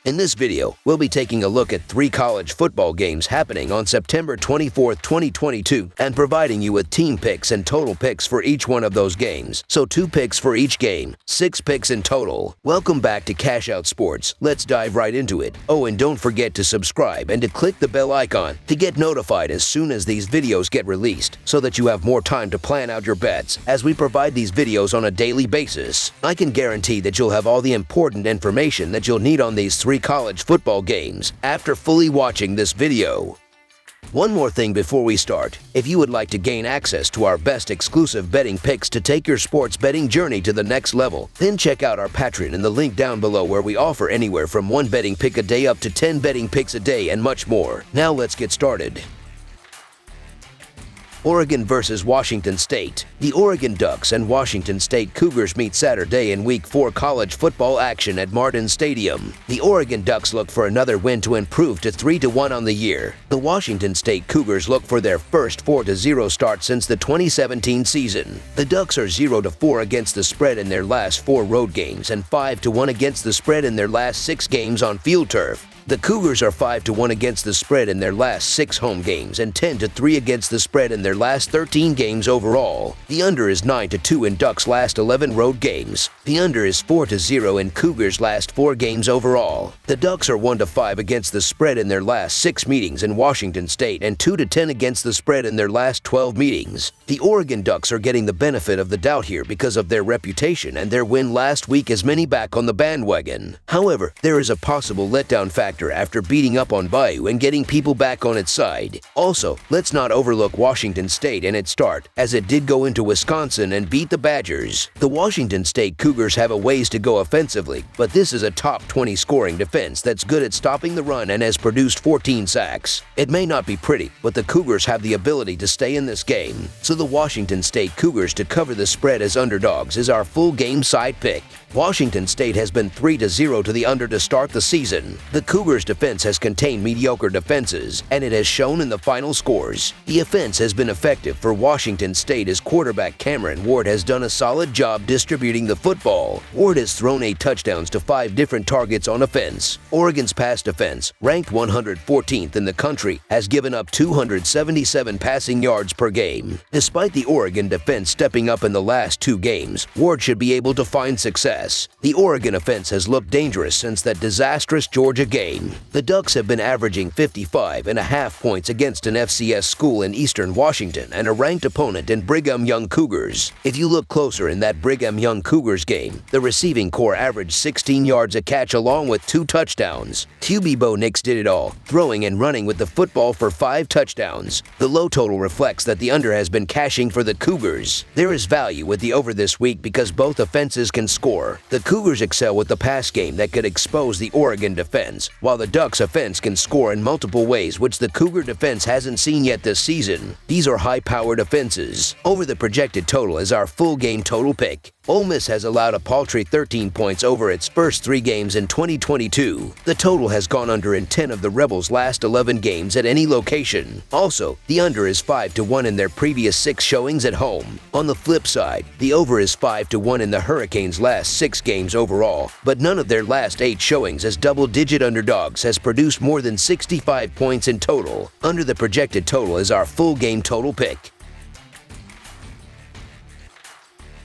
In this video, we'll be taking a look at 3 college football games happening on September 24th, 2022, and providing you with team picks and total picks for each one of those games. So 2 picks for each game, 6 picks in total. Welcome back to Cash Out Sports. Let's dive right into it. Oh, and don't forget to subscribe and to click the bell icon to get notified as soon as these videos get released, so that you have more time to plan out your bets as we provide these videos on a daily basis. I can guarantee that you'll have all the important information that you'll need on these 3 college football games after fully watching this video. One more thing before we start. If you would like to gain access to our best exclusive betting picks to take your sports betting journey to the next level, then check out our Patreon in the link down below, where we offer anywhere from 1 betting pick a day up to 10 betting picks a day and much more. Now let's get started. Oregon versus Washington State. The Oregon Ducks and Washington State Cougars meet Saturday in Week 4 college football action at Martin Stadium. The Oregon Ducks look for another win to improve to 3-1 on the year. The Washington State Cougars look for their first 4-0 start since the 2017 season. The Ducks are 0-4 against the spread in their last 4 road games and 5-1 against the spread in their last 6 games on field turf. The Cougars are 5-1 against the spread in their last 6 home games and 10-3 against the spread in their last 13 games overall. The under is 9-2 in Ducks' last 11 road games. The under is 4-0 in Cougars' last 4 games overall. The Ducks are 1-5 against the spread in their last 6 meetings in Washington State and 2-10 against the spread in their last 12 meetings. The Oregon Ducks are getting the benefit of the doubt here because of their reputation, and their win last week has many back on the bandwagon. However, there is a possible letdown factor after beating up on Bayou and getting people back on its side. Also, let's not overlook Washington State and its start, as it did go into Wisconsin and beat the Badgers. The Washington State Cougars have a ways to go offensively, but this is a top 20 scoring defense that's good at stopping the run and has produced 14 sacks. It may not be pretty, but the Cougars have the ability to stay in this game. So the Washington State Cougars to cover the spread as underdogs is our full game side pick. Washington State has been 3-0 to the under to start the season. The Cougars' defense has contained mediocre defenses, and it has shown in the final scores. The offense has been effective for Washington State as quarterback Cameron Ward has done a solid job distributing the football. Ward has thrown 8 touchdowns to 5 different targets on offense. Oregon's pass defense, ranked 114th in the country, has given up 277 passing yards per game. Despite the Oregon defense stepping up in the last 2 games, Ward should be able to find success. The Oregon offense has looked dangerous since that disastrous Georgia game. The Ducks have been averaging 55.5 points against an FCS school in Eastern Washington and a ranked opponent in Brigham Young Cougars. If you look closer in that Brigham Young Cougars game, the receiving corps averaged 16 yards a catch along with 2 touchdowns. QB Bo Nix did it all, throwing and running with the football for 5 touchdowns. The low total reflects that the under has been cashing for the Cougars. There is value with the over this week because both offenses can score. The Cougars excel with the pass game that could expose the Oregon defense, while the Ducks offense can score in multiple ways, which the Cougar defense hasn't seen yet this season. These are high-powered offenses. Over the projected total is our full game total pick. Ole Miss has allowed a paltry 13 points over its first 3 games in 2022. The total has gone under in 10 of the Rebels' last 11 games at any location. Also, the under is 5-1 in their previous 6 showings at home. On the flip side, the over is 5-1 in the Hurricanes' last 6 games overall, but none of their last 8 showings as double-digit underdogs has produced more than 65 points in total. Under the projected total is our full game total pick.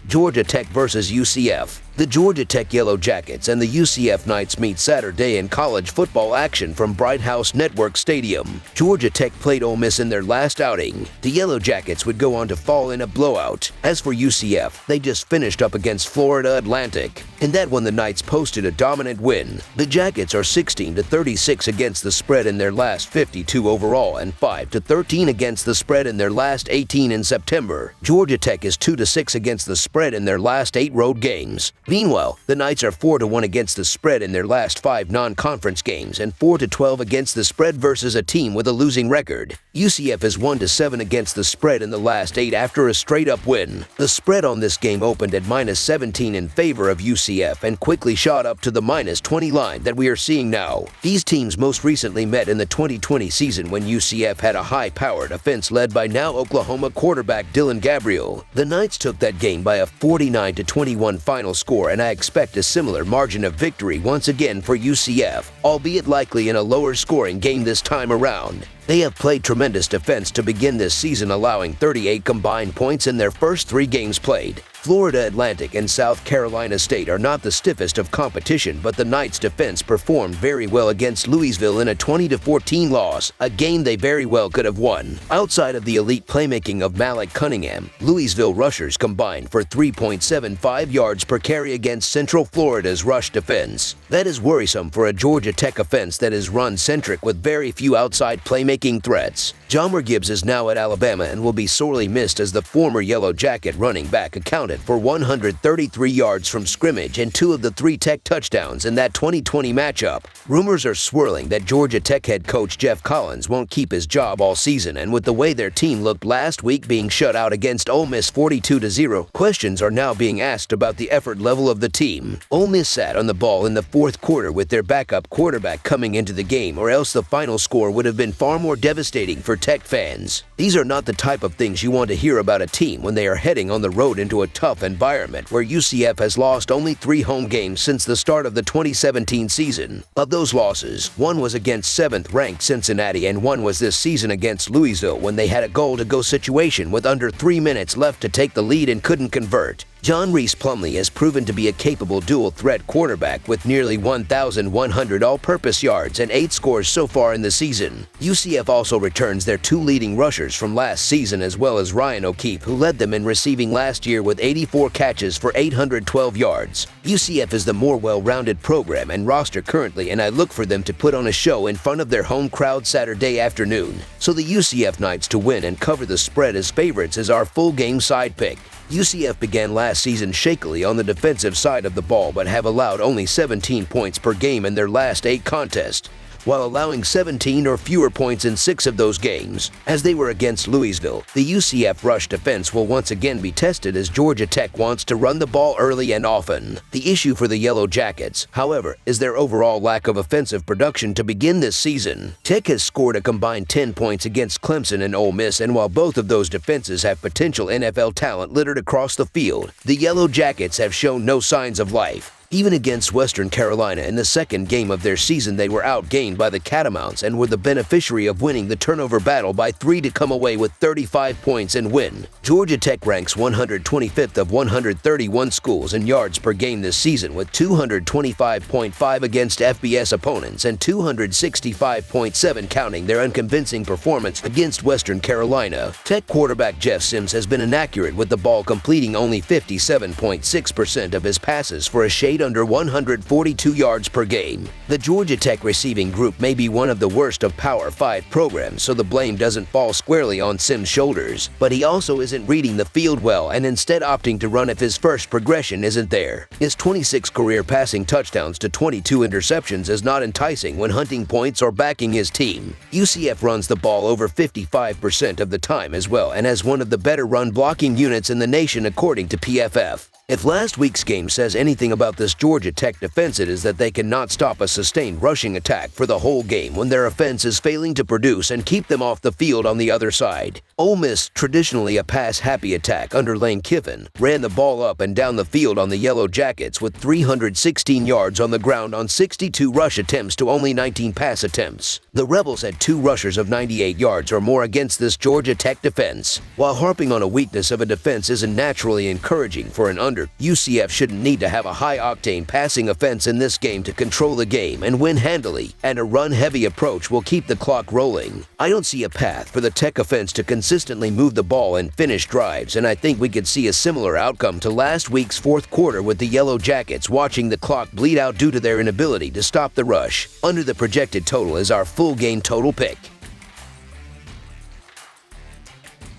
Georgia Tech versus UCF. The Georgia Tech Yellow Jackets and the UCF Knights meet Saturday in college football action from Bright House Network Stadium. Georgia Tech played Ole Miss in their last outing. The Yellow Jackets would go on to fall in a blowout. As for UCF, they just finished up against Florida Atlantic. In that one, the Knights posted a dominant win. The Jackets are 16-36 against the spread in their last 52 overall and 5-13 against the spread in their last 18 in September. Georgia Tech is 2-6 against the spread in their last 8 road games. Meanwhile, the Knights are 4-1 against the spread in their last 5 non-conference games and 4-12 against the spread versus a team with a losing record. UCF is 1-7 against the spread in the last 8 after a straight-up win. The spread on this game opened at -17 in favor of UCF and quickly shot up to the -20 line that we are seeing now. These teams most recently met in the 2020 season when UCF had a high-powered offense led by now Oklahoma quarterback Dylan Gabriel. The Knights took that game by a 49-21 final score before, and I expect a similar margin of victory once again for UCF, albeit likely in a lower scoring game this time around. They have played tremendous defense to begin this season, allowing 38 combined points in their first 3 games played. Florida Atlantic and South Carolina State are not the stiffest of competition, but the Knights' defense performed very well against Louisville in a 20-14 loss, a game they very well could have won. Outside of the elite playmaking of Malik Cunningham, Louisville rushers combined for 3.75 yards per carry against Central Florida's rush defense. That is worrisome for a Georgia Tech offense that is run-centric with very few outside playmaking threats. Jahmyr Gibbs is now at Alabama and will be sorely missed as the former Yellow Jacket running back accounted for 133 yards from scrimmage and 2 of the 3 Tech touchdowns in that 2020 matchup. Rumors are swirling that Georgia Tech head coach Jeff Collins won't keep his job all season, and with the way their team looked last week being shut out against Ole Miss 42-0, questions are now being asked about the effort level of the team. Ole Miss sat on the ball in the fourth quarter with their backup quarterback coming into the game, or else the final score would have been far more devastating for Tech fans. These are not the type of things you want to hear about a team when they are heading on the road into a tough environment where UCF has lost only 3 home games since the start of the 2017 season. Of those losses, 1 was against 7th-ranked Cincinnati and 1 was this season against Louisville when they had a goal-to-go situation with under 3 minutes left to take the lead and couldn't convert. John Reese Plumlee has proven to be a capable dual-threat quarterback with nearly 1,100 all-purpose yards and 8 scores so far in the season. UCF also returns their 2 leading rushers from last season, as well as Ryan O'Keefe, who led them in receiving last year with 84 catches for 812 yards. UCF is the more well-rounded program and roster currently, and I look for them to put on a show in front of their home crowd Saturday afternoon. So the UCF Knights to win and cover the spread as favorites is our full-game side pick. UCF began last season shakily on the defensive side of the ball but have allowed only 17 points per game in their last 8 contests, while allowing 17 or fewer points in 6 of those games. As they were against Louisville, the UCF rush defense will once again be tested as Georgia Tech wants to run the ball early and often. The issue for the Yellow Jackets, however, is their overall lack of offensive production to begin this season. Tech has scored a combined 10 points against Clemson and Ole Miss, and while both of those defenses have potential NFL talent littered across the field, the Yellow Jackets have shown no signs of life. Even against Western Carolina in the second game of their season, they were outgained by the Catamounts and were the beneficiary of winning the turnover battle by 3 to come away with 35 points and win. Georgia Tech ranks 125th of 131 schools in yards per game this season with 225.5 against FBS opponents and 265.7 counting their unconvincing performance against Western Carolina. Tech quarterback Jeff Sims has been inaccurate with the ball, completing only 57.6% of his passes for a shade under 142 yards per game. The Georgia Tech receiving group may be one of the worst of Power 5 programs, so the blame doesn't fall squarely on Sims' shoulders. But he also isn't reading the field well and instead opting to run if his first progression isn't there. His 26 career passing touchdowns to 22 interceptions is not enticing when hunting points or backing his team. UCF runs the ball over 55% of the time as well and has one of the better run blocking units in the nation according to PFF. If last week's game says anything about this Georgia Tech defense, it is that they cannot stop a sustained rushing attack for the whole game when their offense is failing to produce and keep them off the field on the other side. Ole Miss, traditionally a pass-happy attack under Lane Kiffin, ran the ball up and down the field on the Yellow Jackets with 316 yards on the ground on 62 rush attempts to only 19 pass attempts. The Rebels had 2 rushers of 98 yards or more against this Georgia Tech defense. While harping on a weakness of a defense isn't naturally encouraging for an under, UCF shouldn't need to have a high-octane passing offense in this game to control the game and win handily, and a run-heavy approach will keep the clock rolling. I don't see a path for the Tech offense to consistently move the ball and finish drives, and I think we could see a similar outcome to last week's fourth quarter with the Yellow Jackets watching the clock bleed out due to their inability to stop the rush. Under the projected total is our full game total pick.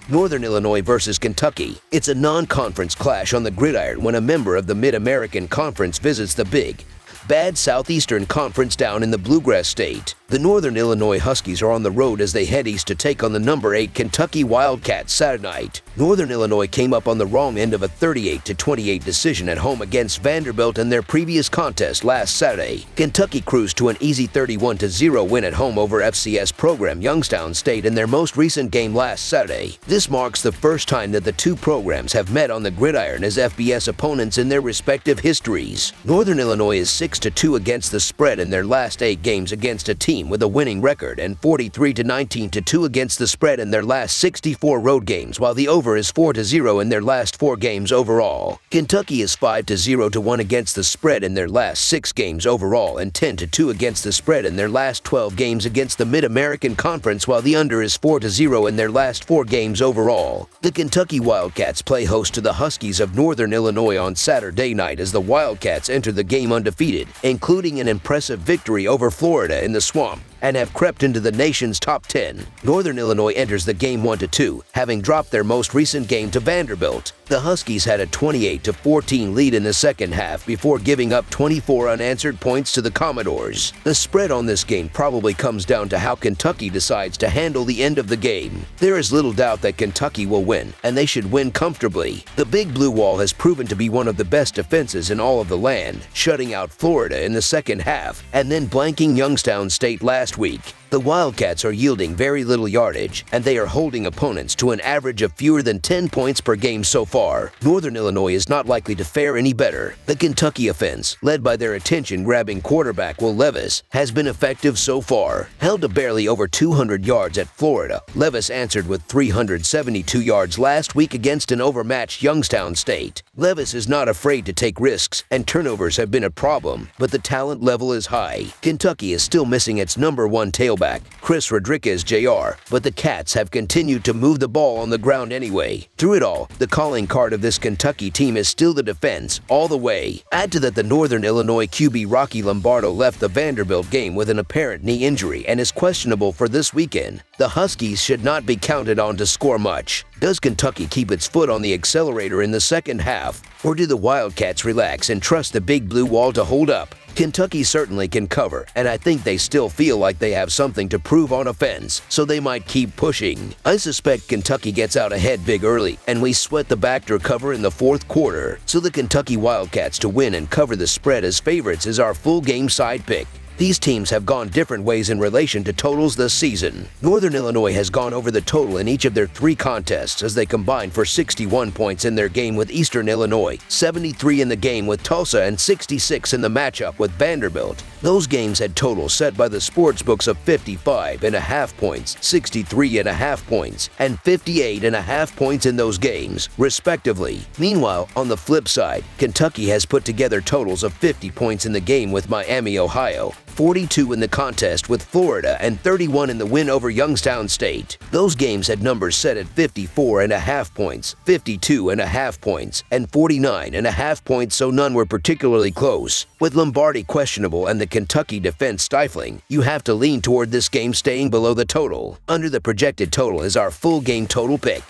Northern Illinois versus Kentucky. It's a non-conference clash on the gridiron when a member of the Mid-American Conference visits the Big Bad Southeastern Conference down in the Bluegrass State. The Northern Illinois Huskies are on the road as they head east to take on the number 8 Kentucky Wildcats Saturday night. Northern Illinois came up on the wrong end of a 38-28 decision at home against Vanderbilt in their previous contest last Saturday. Kentucky cruised to an easy 31-0 win at home over FCS program Youngstown State in their most recent game last Saturday. This marks the first time that the two programs have met on the gridiron as FBS opponents in their respective histories. Northern Illinois is 6-2 against the spread in their last 8 games against a team with a winning record and 43-19-2 against the spread in their last 64 road games, while the over is 4-0 in their last 4 games overall. Kentucky is 5-0-1 against the spread in their last 6 games overall and 10-2 against the spread in their last 12 games against the Mid-American Conference, while the under is 4-0 in their last 4 games overall. The Kentucky Wildcats play host to the Huskies of Northern Illinois on Saturday night as the Wildcats enter the game undefeated, including an impressive victory over Florida in the Swamp, and have crept into the nation's top 10. Northern Illinois enters the game 1-2, having dropped their most recent game to Vanderbilt. The Huskies had a 28-14 lead in the second half before giving up 24 unanswered points to the Commodores. The spread on this game probably comes down to how Kentucky decides to handle the end of the game. There is little doubt that Kentucky will win, and they should win comfortably. The Big Blue Wall has proven to be one of the best defenses in all of the land, shutting out Florida in the second half and then blanking Youngstown State last week. The Wildcats are yielding very little yardage, and they are holding opponents to an average of fewer than 10 points per game so far. Northern Illinois is not likely to fare any better. The Kentucky offense, led by their attention-grabbing quarterback Will Levis, has been effective so far. Held to barely over 200 yards at Florida, Levis answered with 372 yards last week against an overmatched Youngstown State. Levis is not afraid to take risks, and turnovers have been a problem, but the talent level is high. Kentucky is still missing its number 1 tailback, Chris Rodriguez Jr., but the Cats have continued to move the ball on the ground anyway. Through it all, the calling card of this Kentucky team is still the defense, all the way. Add to that the Northern Illinois QB Rocky Lombardo left the Vanderbilt game with an apparent knee injury and is questionable for this weekend. The Huskies should not be counted on to score much. Does Kentucky keep its foot on the accelerator in the second half, or do the Wildcats relax and trust the Big Blue Wall to hold up? Kentucky certainly can cover, and I think they still feel like they have something to prove on offense, so they might keep pushing. I suspect Kentucky gets out ahead big early, and we sweat the back to recover in the fourth quarter, so the Kentucky Wildcats to win and cover the spread as favorites is our full game side pick. These teams have gone different ways in relation to totals this season. Northern Illinois has gone over the total in each of their 3 contests as they combined for 61 points in their game with Eastern Illinois, 73 in the game with Tulsa, and 66 in the matchup with Vanderbilt. Those games had totals set by the sportsbooks of 55.5 points, 63.5 points, and 58.5 points in those games, respectively. Meanwhile, on the flip side, Kentucky has put together totals of 50 points in the game with Miami, Ohio, 42 in the contest with Florida, and 31 in the win over Youngstown State. Those games had numbers set at 54.5 points, 52.5 points, and 49.5 points, so none were particularly close. With Lombardi questionable and the Kentucky defense stifling, you have to lean toward this game staying below the total. Under the projected total is our full game total pick.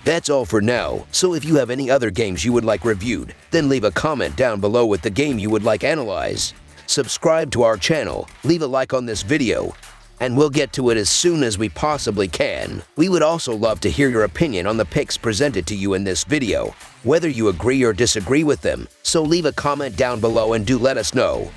That's all for now, so if you have any other games you would like reviewed, then leave a comment down below with the game you would like analyzed. Subscribe to our channel, leave a like on this video, and we'll get to it as soon as we possibly can. We would also love to hear your opinion on the picks presented to you in this video, whether you agree or disagree with them, so leave a comment down below and do let us know.